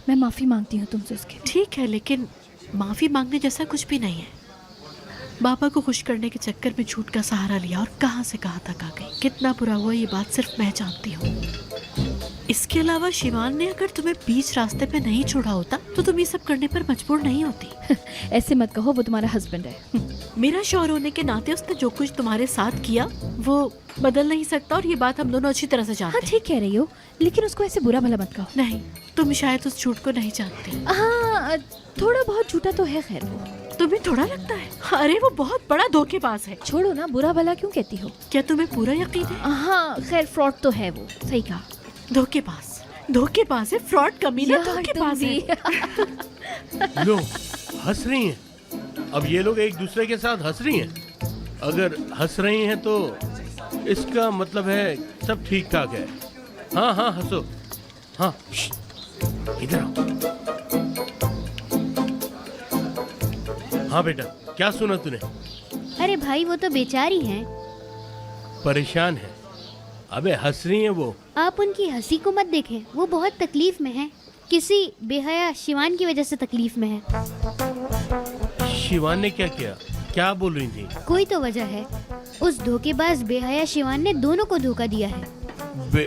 मैं माफ़ी मांगती हूँ तुमसे उसके लिए। ठीक है, लेकिन माफी मांगने जैसा कुछ भी नहीं है। बाबा को खुश करने के चक्कर में झूठ का सहारा लिया और कहां से कहां तक आ गई। कितना बुरा हुआ ये बात सिर्फ मैं जानती हूँ। इसके अलावा शिवान ने अगर तुम्हें बीच रास्ते पे नहीं छोड़ा होता तो तुम ये सब करने पर मजबूर नहीं होती। ऐसे मत कहो, वो तुम्हारा हस्बैंड है। मेरा शौहर होने के नाते उसने जो कुछ तुम्हारे साथ किया वो बदल नहीं सकता, और ये बात हम दोनों अच्छी तरह से जानते हाँ हैं। ठीक कह रही हो, लेकिन उसको ऐसे बुरा भला मत कहो। नहीं, तुम शायद उस झूठ को नहीं जानती। हाँ, थोड़ा बहुत झूठा तो है। खैर वो तुम्हें थोड़ा लगता है? अरे वो बहुत बड़ा धोखेबाज है। छोड़ो ना, बुरा भला क्यों कहती हो? क्या तुम्हें पूरा यकीन है? हाँ खैर, फ्रॉड तो है वो, सही कहा। धोखेबाज है, फ्रॉड, कमीना, धोखेबाज है। लो, हंस रही हैं। अब ये लोग एक दूसरे के साथ हंस रही हैं। अगर हंस रही हैं तो इसका मतलब है सब ठीक ठाक है। हाँ हाँ हंसो। हाँ इधर आओ। हाँ बेटा, क्या सुना तूने? अरे भाई, वो तो बेचारी हैं। परेशान है। अबे हंस रही हैं वो। आप उनकी हंसी को मत देखें, वो बहुत तकलीफ में हैं। किसी बेहया शिवान की वजह से तकलीफ में है। शिवान ने क्या किया? क्या बोल रही थी? कोई तो वजह है। उस धोखेबाज बेहया शिवान ने दोनों को धोखा दिया है।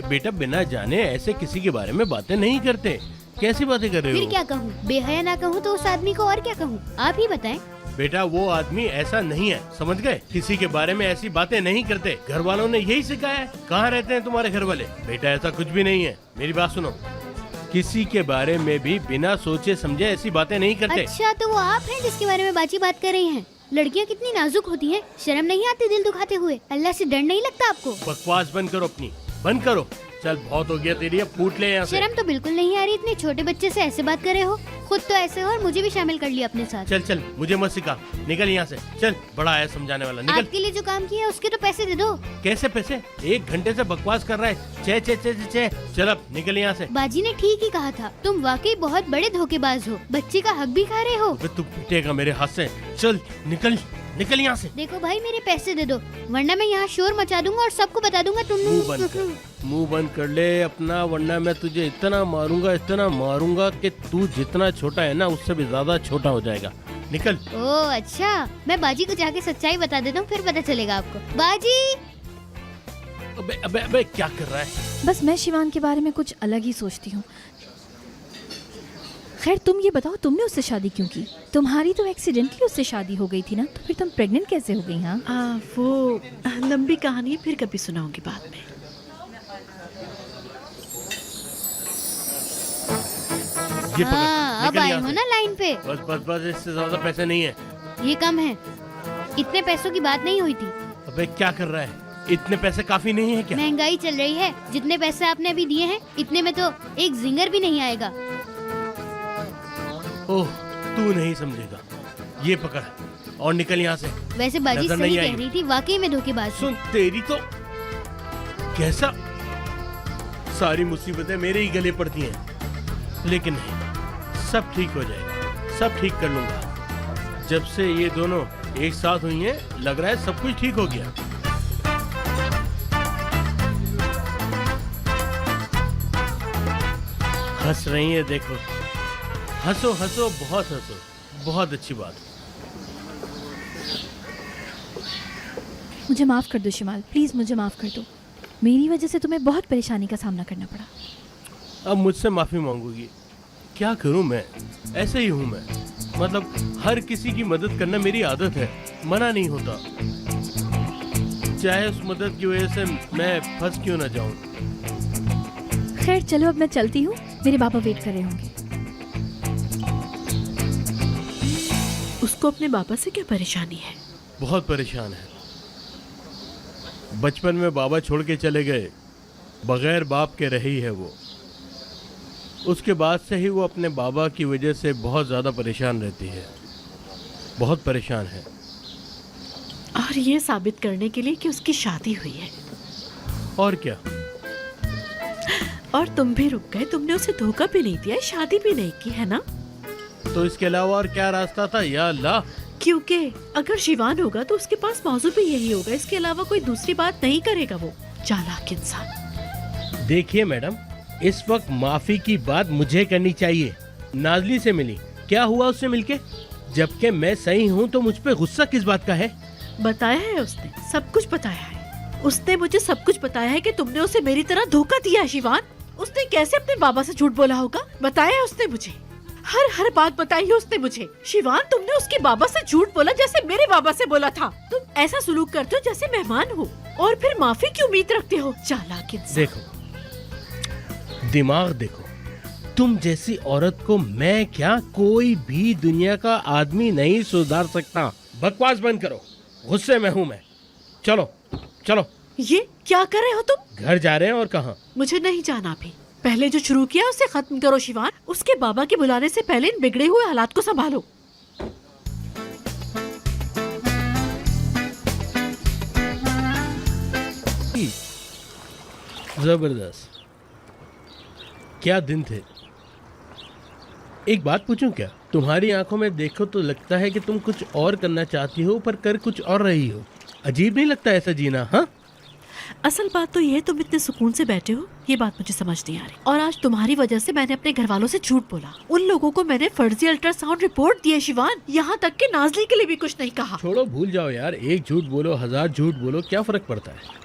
बेटा बिना जाने ऐसे किसी के बारे में बातें नहीं करते। कैसी बातें कर रहे हो? फिर क्या कहूँ? बेहया ना कहूँ तो उस आदमी को और क्या कहूँ? आप ही बताएं। बेटा वो आदमी ऐसा नहीं है, समझ गए? किसी के बारे में ऐसी बातें नहीं करते। घर वालों ने यही सिखाया है। कहाँ रहते हैं तुम्हारे घर वाले? बेटा ऐसा कुछ भी नहीं है। मेरी बात सुनो, किसी के बारे में भी बिना सोचे समझे ऐसी बातें नहीं करते। अच्छा, तो वो आप हैं जिसके बारे में बाची बात कर रही हैं? लड़कियां कितनी नाजुक होती हैं। शर्म नहीं आती दिल दुखाते हुए? अल्लाह से डर नहीं लगता आपको? बकवास बंद करो अपनी, बंद करो। चल बहुत हो गया तेरी, अब फूट ले यहाँ से। शर्म तो बिल्कुल नहीं आ रही। इतने छोटे बच्चे से ऐसे बात कर रहे हो। खुद तो ऐसे हो और मुझे भी शामिल कर लिया अपने साथ। चल चल, मुझे मत सिखा, निकल यहाँ से। चल, बड़ा है समझाने वाला, निकल। आपके लिए जो काम किया उसके तो पैसे दे दो। कैसे पैसे? 1 घंटे से बकवास कर रहा है। चे चे चे चे चे। चल अब निकल यहाँ से। बाजी ने ठीक ही कहा था, तुम वाकई बहुत बड़े धोखेबाज हो। बच्चे का हक भी खा रहे हो। अबे तू पिटेगा मेरे हाथ से। चल निकल, निकल यहाँ से। देखो भाई, मेरे पैसे दे दो, वरना मैं यहाँ शोर मचा दूंगा और सबको बता दूंगा मुंह बंद कर ले अपना, वरना मैं तुझे इतना मारूंगा कि तू जितना छोटा है ना उससे भी ज्यादा छोटा हो जाएगा। निकल। ओह अच्छा, मैं बाजी को जाके सच्चाई बता देता हूँ, फिर पता चलेगा आपको। बाजी! अबे अबे अबे क्या कर रहा है? बस मैं शिवान के बारे में कुछ अलग ही सोचती हूँ। खैर तुम ये बताओ, तुमने उससे शादी क्यों की? तुम्हारी तो एक्सीडेंटली उससे शादी हो गई थी ना, तो फिर तुम प्रेग्नेंट कैसे हो गई? हाँ वो लंबी कहानी है, फिर कभी सुनाऊंगी बाद में। ये पकड़, हाँ, अब निकल आए यहाँ हो से। ना लाइन पे। बस बस बस, इससे ज्यादा पैसे नहीं है। ये कम है, इतने पैसों की बात नहीं हुई थी। अबे क्या कर रहा है? इतने पैसे काफी नहीं है क्या? महंगाई चल रही है, जितने पैसे आपने अभी दिए हैं इतने में तो एक जिंगर भी नहीं आएगा। ओह, तू नहीं समझेगा। ये पकड़ और निकल यहाँ से। वैसे बाजी नजर सही नहीं कह आएगी। रही थी, वाकई में धोखेबाज हूँ। सुन, तेरी तो कैसा सारी मुसीबतें मेरे ही गले पड़ती हैं, लेकिन नहीं, सब ठीक हो जाएगा, सब ठीक कर लूंगा। जब से ये दोनों एक साथ हुई हैं, लग रहा है सब कुछ ठीक हो गया। हंस रही है, देखो, हंसो हंसो, बहुत हंसो, बहुत अच्छी बात। मुझे माफ़ कर दो शिमाल, प्लीज़ मुझे माफ़ कर दो। मेरी वजह से तुम्हें बहुत परेशानी का सामना करना पड़ा। अब मुझसे माफी मांगोगी? क्या करूं मैं, ऐसे ही हूं मैं। मतलब हर किसी की मदद करना मेरी आदत है, मना नहीं होता, चाहे उस मदद की वजह से मैं फंस क्यों ना जाऊं। खैर चलो, अब मैं चलती हूँ, मेरे पापा वेट कर रहे होंगे। उसको अपने बाबा से क्या परेशानी है? बहुत परेशान है। बचपन में बाबा छोड़ के चले गए, बगैर बाप के रही है वो। उसके बाद से ही वो अपने बाबा की वजह से बहुत ज़्यादा परेशान रहती है, बहुत परेशान है। और ये साबित करने के लिए कि उसकी शादी हुई है। और क्या? और तुम भी रुक गए, तुमने उसे धोखा भी नहीं दिया, शादी भी नहीं की, है ना? तो इसके अलावा और क्या रास्ता था? या अल्लाह! क्योंकि अगर शिवान होगा तो उसके पास मौजू भी यही होगा, इसके अलावा कोई दूसरी बात नहीं करेगा वो चालाक इंसान। देखिए मैडम, इस वक्त माफी की बात मुझे करनी चाहिए, नाजली से मिली, क्या हुआ उससे मिलके? जबकि मैं सही हूँ तो मुझ पे गुस्सा किस बात का है? बताया है उसने, सब कुछ बताया है। उसने मुझे सब कुछ बताया है कि तुमने उसे मेरी तरह धोखा दिया है शिवान। उसने कैसे अपने बाबा से झूठ बोला होगा, बताया है उसने मुझे। हर बात बताई है उसने मुझे। शिवान, तुमने उसके बाबा से झूठ बोला जैसे मेरे बाबा से बोला था। तुम ऐसा सुलूक करते हो जैसे मेहमान हो और फिर माफी की उम्मीद रखते हो। चालाक इंसान। देखो, दिमाग देखो, तुम जैसी औरत को मैं क्या, कोई भी दुनिया का आदमी नहीं सुधार सकता। बकवास बंद करो, गुस्से में हूँ मैं। चलो चलो। ये क्या कर रहे हो तुम? घर जा रहे हैं। और कहाँ? मुझे नहीं जाना अभी। पहले जो शुरू किया उसे खत्म करो शिवान। उसके बाबा के बुलाने से पहले इन बिगड़े हुए हालात को संभालो। जबरदस्त, क्या दिन थे। एक बात पूछूं क्या? तुम्हारी आंखों में देखो तो लगता है कि तुम कुछ और करना चाहती हो पर कर कुछ और रही हो। अजीब नहीं लगता ऐसा जीना? हाँ, असल बात तो ये, तुम इतने सुकून से बैठे हो, ये बात मुझे समझ नहीं आ रही। और आज तुम्हारी वजह से मैंने अपने घर वालों से झूठ बोला। उन लोगों को मैंने फर्जी अल्ट्रासाउंड रिपोर्ट दी है शिवान। यहाँ तक कि नाजली के लिए भी कुछ नहीं कहा। छोड़ो, भूल जाओ यार। एक झूठ बोलो, 1000 झूठ बोलो, क्या फर्क पड़ता है?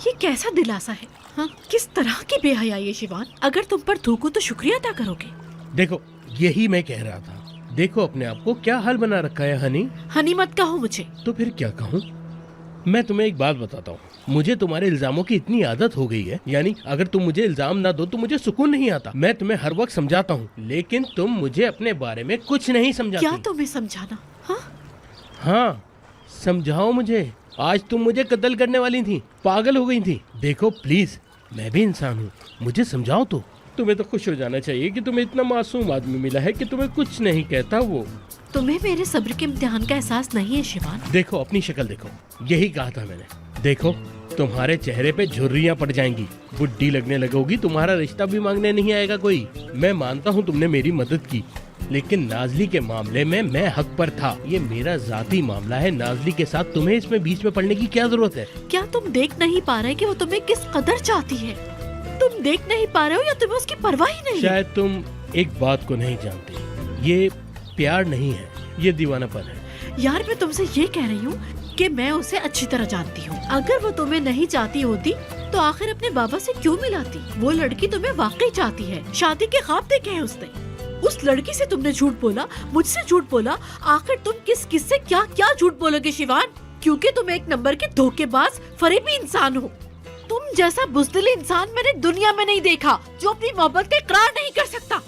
ये कैसा दिलासा है? हाँ, किस तरह की बेहयाई है शिवान। अगर तुम पर थूकूं तो शुक्रिया अदा करोगे। देखो, यही मैं कह रहा था। देखो अपने आप को क्या हाल बना रखा है हनी। हनी मत कहो मुझे। तो फिर क्या कहूँ? मैं तुम्हें एक बात बताता हूँ, मुझे तुम्हारे इल्जामों की इतनी आदत हो गई है, यानी अगर तुम मुझे इल्जाम ना दो तो मुझे सुकून नहीं आता। मैं तुम्हें हर वक्त समझाता हूँ, लेकिन तुम मुझे अपने बारे में कुछ नहीं समझाती। क्या तुम्हें समझाना? हाँ, समझाओ मुझे। आज तुम मुझे कत्ल करने वाली थी, पागल हो गई थी। देखो प्लीज, मैं भी इंसान हूँ, मुझे समझाओ तो। तुम्हें तो खुश हो जाना चाहिए कि तुम्हें इतना मासूम आदमी मिला है कि तुम्हें कुछ नहीं कहता वो। तुम्हें मेरे सब्र के इम्तिहान का एहसास नहीं है शिवान। देखो अपनी शक्ल देखो, यही कहा था मैंने। देखो, तुम्हारे चेहरे पे झुर्रियां पड़ जाएंगी, बुढ़ी लगने लगोगी, तुम्हारा रिश्ता भी मांगने नहीं आएगा कोई। मैं मानता हूँ तुमने मेरी मदद की, लेकिन नाजली के मामले में मैं हक पर था। ये मेरा जाती मामला है। नाजली के साथ तुम्हें इसमें बीच में पड़ने की क्या जरूरत है? क्या तुम देख नहीं पा रहे कि वो तुम्हें किस कदर चाहती है? तुम देख नहीं पा रहे हो या तुम्हें उसकी परवाह ही नहीं? शायद तुम एक बात को नहीं जानते, ये प्यार नहीं है, ये दीवानापन है। यार, मैं तुमसे ये कह रही हूँ कि मैं उसे अच्छी तरह जानती हूँ। अगर वो तुम्हें नहीं चाहती होती तो आखिर अपने बाबा से क्यों मिलाती? वो लड़की तुम्हें वाकई चाहती है, शादी के ख्वाब देखे हैं उसने। उस लड़की से तुमने झूठ बोला, मुझसे झूठ बोला। आखिर तुम किस किस से क्या क्या झूठ बोलोगे शिवान? क्योंकि तुम एक नंबर के धोखेबाज, फरेबी इंसान हो। तुम जैसा बुज़दिल इंसान मैंने दुनिया में नहीं देखा, जो अपनी मोहब्बत का इकरार नहीं कर सकता।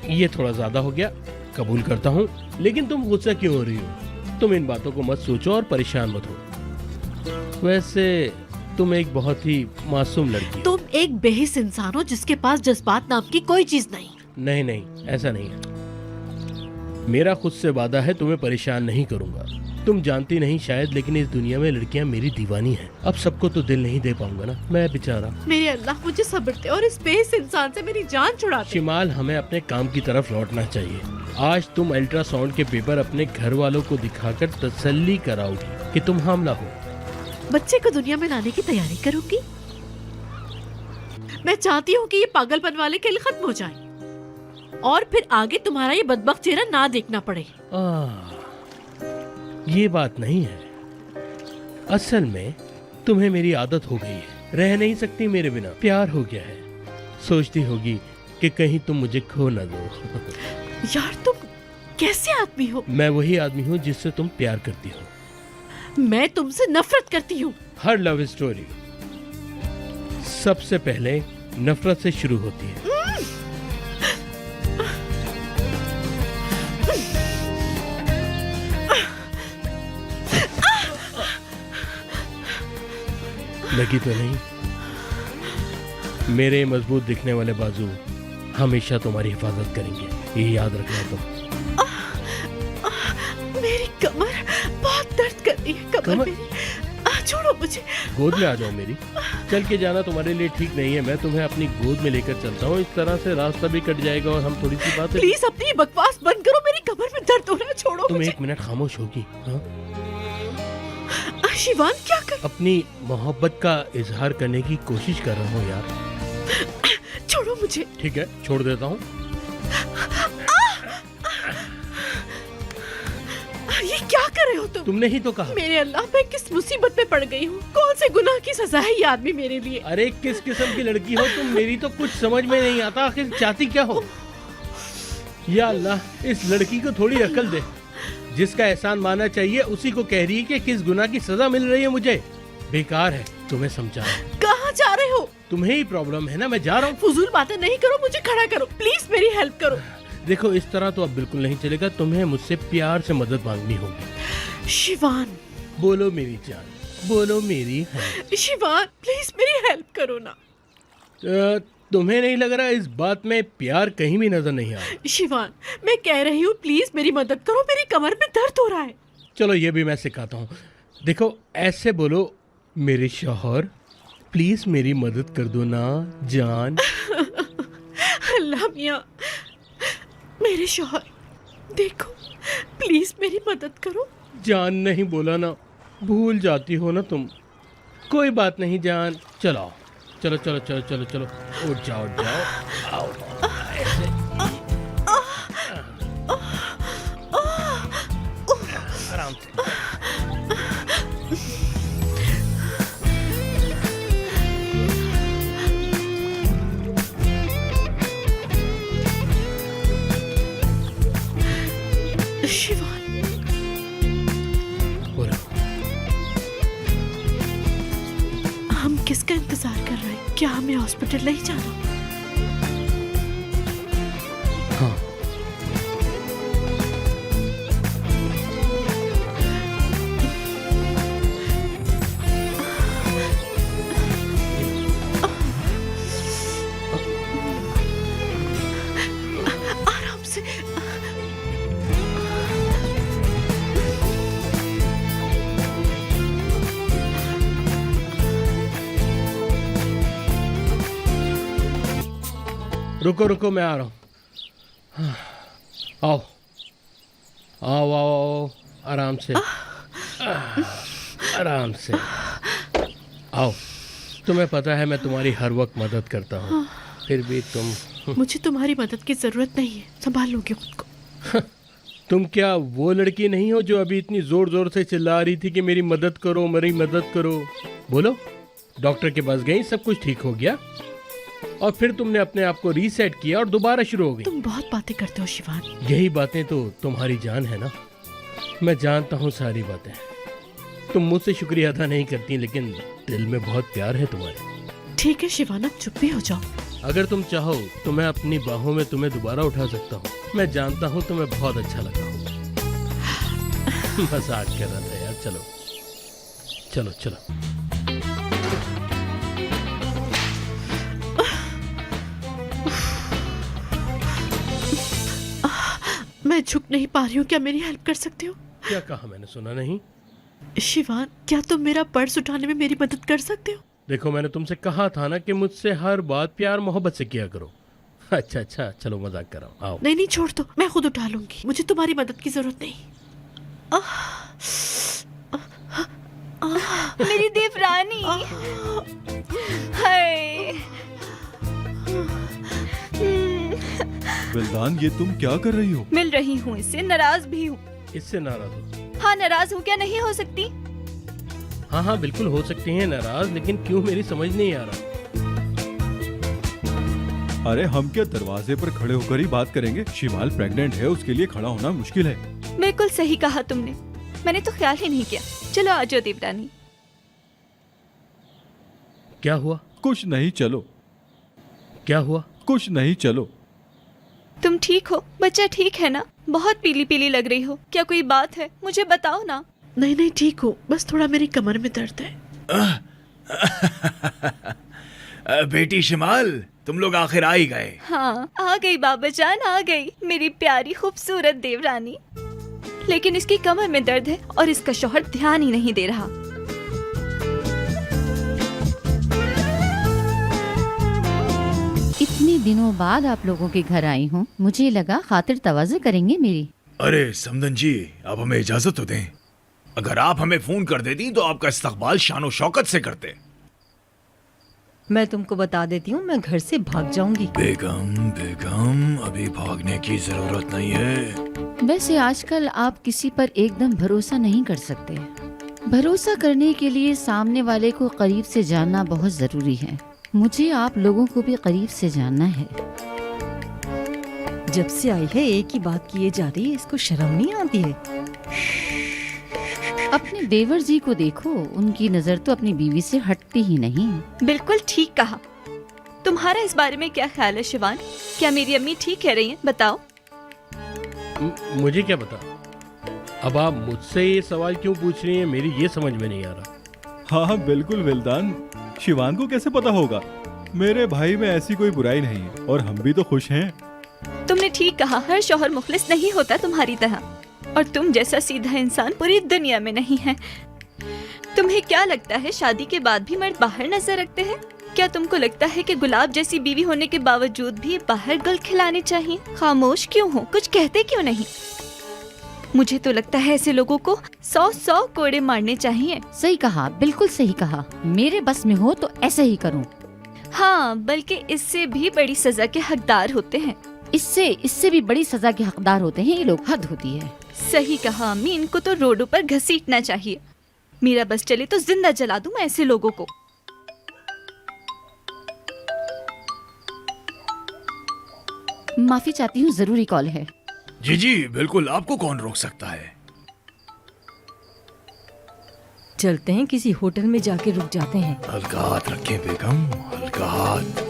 ये थोड़ा ज्यादा हो गया, कबूल करता हूँ, लेकिन तुम गुस्सा क्यों हो रही हो? तुम इन बातों को मत सोचो और परेशान मत हो। वैसे तुम एक बहुत ही मासूम लड़की हो। तुम एक बेहिस इंसान हो जिसके पास जज्बात नाम की कोई चीज नहीं। नहीं नहीं, ऐसा नहीं है। मेरा खुद से वादा है, तुम्हें परेशान नहीं करूंगा। तुम जानती नहीं शायद, लेकिन इस दुनिया में लड़कियां मेरी दीवानी हैं। अब सबको तो दिल नहीं दे पाऊंगा ना, मैं बेचारा। मेरे अल्लाह, मुझे सब्र दे और इस बेहिस इंसान से मेरी जान छुड़ा दे। शिमाल, हमें अपने काम की तरफ लौटना चाहिए। आज तुम अल्ट्रासाउंड के पेपर अपने घर वालों को दिखाकर तसल्ली कराओगी कि तुम हामला हो। बच्चे को दुनिया में लाने की तैयारी करूंगी। मैं चाहती हूँ कि ये पागलपन वाले खेल खत्म हो जाए और फिर आगे तुम्हारा ये बदबख्त चेहरा ना देखना पड़े। ये बात नहीं है। असल में तुम्हें मेरी आदत हो गई है, रह नहीं सकती मेरे बिना। प्यार हो गया है, सोचती होगी कि कहीं तुम मुझे खो न दो। यार, तुम कैसे आदमी हो? मैं वही आदमी हूँ जिससे तुम प्यार करती हो। मैं तुमसे नफरत करती हूँ। हर लव स्टोरी सबसे पहले नफरत से शुरू होती है। लगी तो नहीं? मेरे मजबूत दिखने वाले बाजू हमेशा तुम्हारी हिफाजत करेंगे, ये याद रखना तुम। मेरी कमर बहुत दर्द कर रही है। कमर मेरी, छोड़ो मुझे। गोद में आ जाओ मेरी। चल के जाना तुम्हारे लिए ठीक नहीं है, मैं तुम्हें अपनी गोद में लेकर चलता हूँ। इस तरह से रास्ता भी कट जाएगा और हम थोड़ी सी बात। प्लीज अपनी बकवास बंद करो, मेरी कमर में दर्द हो रहा है। छोड़ो तुम मुझे। एक मिनट खामोश होगी? हाँ? शिवान, क्या कर? अपनी मोहब्बत का इजहार करने की कोशिश कर रहा हूँ यार। छोड़ो मुझे। ठीक है, छोड़ देता हूँ। ये क्या कर रहे हो तुम? तुमने ही तो कहा। मेरे अल्लाह, मैं किस मुसीबत में पड़ गई हूँ? कौन से गुनाह की सजा है ये आदमी मेरे लिए? अरे किस किस्म की लड़की हो तुम, मेरी तो कुछ समझ में नहीं आता, आखिर चाहती क्या हो? या अल्लाह, इस लड़की को थोड़ी अकल दे। जिसका एहसान मानना चाहिए उसी को कह रही है कि किस गुनाह की सजा मिल रही है मुझे। बेकार है तुम्हें समझाना। कहाँ जा रहे हो? तुम्हें ही प्रॉब्लम है ना, मैं जा रहा हूँ। फजूल बातें नहीं करो, मुझे खड़ा करो प्लीज, मेरी हेल्प करो। देखो इस तरह तो अब बिल्कुल नहीं चलेगा, तुम्हें मुझसे प्यार से मदद मांगनी होगी। शिवान, बोलो मेरी जान, बोलो मेरी है। शिवान प्लीज मेरी हेल्प करो ना। तुम्हें नहीं लग रहा इस बात में प्यार कहीं भी नजर नहीं आ रहा? शिवान, मैं कह रही हूँ प्लीज मेरी मदद करो, मेरी कमर में दर्द हो रहा है। चलो ये भी मैं सिखाता हूँ। देखो ऐसे बोलो, मेरे शौहर प्लीज मेरी मदद कर दो ना जान। अल्लाह मियाँ, मेरे शौहर देखो, प्लीज मेरी मदद करो। जान नहीं बोला ना, भूल जाती हो ना तुम। कोई बात नहीं जान, चलो चलो चलो चलो चलो चलो, उठ जाओ उठ जाओ, आओ ऐसे। आराम से। शिवान, बोलो। हम किसका इंतजार कर रहे हैं? क्या हमें हॉस्पिटल नहीं जाना? हाँ आराम से। रुको रुको, मैं आ रहा हूँ। आओ आओ आओ आओ, आराम से आराम से आओ। तुम्हें पता है मैं तुम्हारी हर वक्त मदद करता हूँ, फिर भी तुम मुझे तुम्हारी मदद की जरूरत नहीं है, संभाल लोगे खुद को। तुम क्या वो लड़की नहीं हो जो अभी इतनी जोर जोर से चिल्ला रही थी कि मेरी मदद करो मेरी मदद करो? बोलो, डॉक्टर के पास गई, सब कुछ ठीक हो गया और फिर तुमने अपने आप को रीसेट किया और दोबारा शुरू हो गई। तुम बहुत बातें करते हो शिवान। यही बातें तो तुम्हारी जान है ना। मैं जानता हूँ सारी बातें। तुम मुझसे शुक्रिया अदा नहीं करती, लेकिन दिल में बहुत प्यार है तुम्हारे। ठीक है शिवान, अब चुप भी हो जाओ। अगर तुम चाहो तो मैं अपनी बाहों में तुम्हें दोबारा उठा सकता हूँ। मैं जानता हूँ तुम्हें बहुत अच्छा लगा होगा। मजाक कर रहा था यार। चलो चलो चलो। मैं झुक नहीं पा रही हूँ, क्या मेरी हेल्प कर सकते हो? क्या कहा मैंने, सुना नहीं? शिवान, क्या तुम मेरा पर्स उठाने में मेरी मदद कर सकते हो? देखो मैंने तुमसे कहा था ना कि मुझसे हर बात प्यार मोहब्बत से किया करो। अच्छा अच्छा, चलो मजाक कर रहा हूँ, आओ। नहीं नहीं, छोड़ दो, मैं खुद उठा लूंगी, मुझे तुम्हारी मदद की जरूरत नहीं। मेरी देवरानी, हाय। विल्दान, ये तुम क्या कर रही हो? मिल रही हूँ इससे, नाराज भी हूँ। इससे नाराज हो? हाँ नाराज हूँ, क्या नहीं हो सकती? हाँ हाँ बिल्कुल हो सकती हैं नाराज, लेकिन क्यों मेरी समझ नहीं आ रहा। अरे हम क्या दरवाजे पर खड़े होकर ही बात करेंगे? शिवाल प्रेग्नेंट है, उसके लिए खड़ा होना मुश्किल है। बिल्कुल सही कहा तुमने, मैंने तो ख्याल ही नहीं किया। चलो आ जाओ देवरानी। क्या हुआ? कुछ नहीं, चलो। क्या हुआ? कुछ नहीं, चलो। तुम ठीक हो? बच्चा ठीक है ना? बहुत पीली पीली लग रही हो, क्या कोई बात है? मुझे बताओ ना। नहीं नहीं, ठीक हो, बस थोड़ा मेरी कमर में दर्द है। बेटी शिमाल, तुम लोग आखिर आ ही गए। हाँ आ गई बाबा जान, आ गई मेरी प्यारी खूबसूरत देवरानी। लेकिन इसकी कमर में दर्द है और इसका शौहर ध्यान ही नहीं दे रहा। इतने दिनों बाद आप लोगों के घर आई हूँ, मुझे लगा खातिर तवाज़े करेंगे मेरी। अरे समदन जी, आप हमें इजाजत तो दें। अगर आप हमें फोन कर देती तो आपका इस्तकबाल शानो शौकत से करते। मैं तुमको बता देती हूँ, मैं घर से भाग जाऊंगी। बेगम बेगम, अभी भागने की जरूरत नहीं है। वैसे आजकल आप किसी पर एकदम भरोसा नहीं कर सकते। भरोसा करने के लिए सामने वाले को करीब से जानना बहुत जरूरी है। मुझे आप लोगों को भी करीब से जानना है। जब से आई है एक ही बात किए जा रही है, इसको शर्म नहीं आती है? अपने देवर जी को देखो, उनकी नजर तो अपनी बीवी से हटती ही नहीं। बिल्कुल ठीक कहा। तुम्हारा इस बारे में क्या ख्याल है शिवान? क्या मेरी अम्मी ठीक कह रही हैं? बताओ। मुझे क्या पता। अब आप मुझसे ये सवाल क्यों पूछ रही हैं, मेरी ये समझ में नहीं आ रहा। हाँ हाँ बिल्कुल विल्दान, शिवान को कैसे पता होगा? मेरे भाई में ऐसी कोई बुराई नहीं है और हम भी तो खुश हैं। तुमने ठीक कहा, हर शौहर मुखलिस नहीं होता तुम्हारी तरह, और तुम जैसा सीधा इंसान पूरी दुनिया में नहीं है। तुम्हें क्या लगता है शादी के बाद भी मर्द बाहर नजर रखते हैं? क्या तुमको लगता है कि गुलाब जैसी बीवी होने के बावजूद भी बाहर गुल खिलाने चाहिए? खामोश क्यों हो, कुछ कहते क्यों नहीं? मुझे तो लगता है ऐसे लोगों को 100 कोड़े मारने चाहिए। सही कहा, बिल्कुल सही कहा। मेरे बस में हो तो ऐसे ही करूं। हाँ, बल्कि इससे भी बड़ी सजा के हकदार होते हैं। इससे भी बड़ी सजा के हकदार होते हैं ये लोग। हद होती है। सही कहा अम्मी, इनको तो रोडों पर घसीटना चाहिए। मेरा बस चले तो जिंदा जला दूं मैं ऐसे लोगों को। माफी चाहती हूँ, जरूरी कॉल है। जी जी बिल्कुल, आपको कौन रोक सकता है। चलते हैं, किसी होटल में जाके रुक जाते हैं। हल्का हाथ रखें बेगम, हल्का हाथ।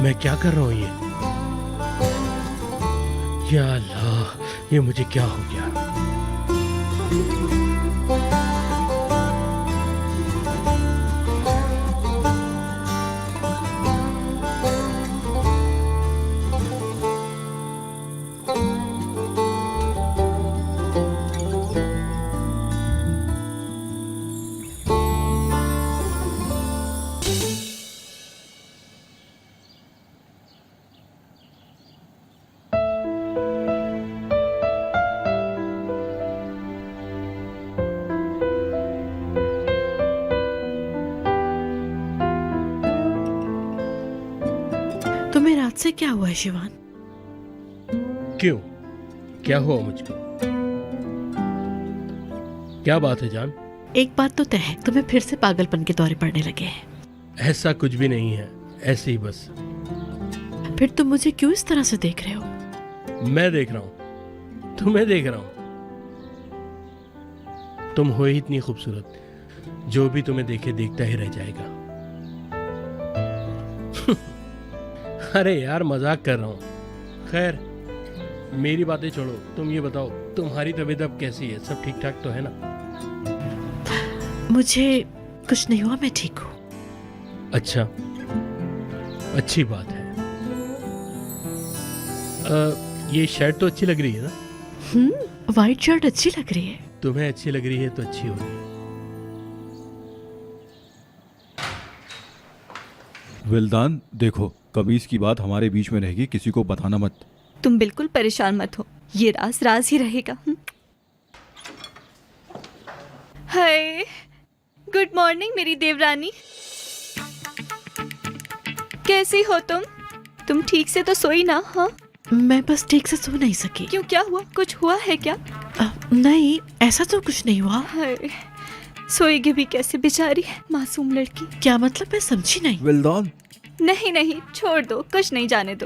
मैं क्या कर रहा हूँ ये? या अल्लाह, ये मुझे क्या हो गया? तुम्हें रात से क्या हुआ है शिवान? क्यों, क्या हुआ मुझको? क्या बात है जान? एक बात तो तय है, तुम्हें फिर से पागलपन के दौरे पड़ने लगे हैं। ऐसा कुछ भी नहीं है, ऐसे ही बस। फिर तुम मुझे क्यों इस तरह से देख रहे हो? मैं देख रहा हूं, तुम्हें देख रहा हूं। तुम हो ही इतनी खूबसूरत, जो भी तुम्हें देखे देखता ही रह जाएगा। अरे यार, मजाक कर रहा हूं। खैर, मेरी बातें छोड़ो, तुम ये बताओ, तुम्हारी तबीयत अब कैसी है? सब ठीक ठाक तो है ना? मुझे कुछ नहीं हुआ, मैं ठीक हूँ। अच्छा, अच्छी बात है। ये शर्ट तो अच्छी लग रही है ना? व्हाइट शर्ट अच्छी लग रही है। तुम्हें अच्छी लग रही है तो अच्छी होगी। विल्दान देखो, कभी इसकी बात हमारे बीच में रहेगी, किसी को बताना मत। तुम बिल्कुल परेशान मत हो, ये राज राज ही रहेगा। हाय, गुड मॉर्निंग मेरी देवरानी। कैसी हो तुम? तुम ठीक से तो सोई ना? हाँ, मैं बस ठीक से सो नहीं सकी। क्यों, क्या हुआ? कुछ हुआ है क्या? नहीं, ऐसा तो कुछ नहीं हुआ। हाय, सोएगी भी कैसे बेचारी मासूम लड़की। क्या मतलब, मैं समझी नहीं। विल्दान नहीं नहीं, छोड़ दो, कुछ नहीं, जाने दो।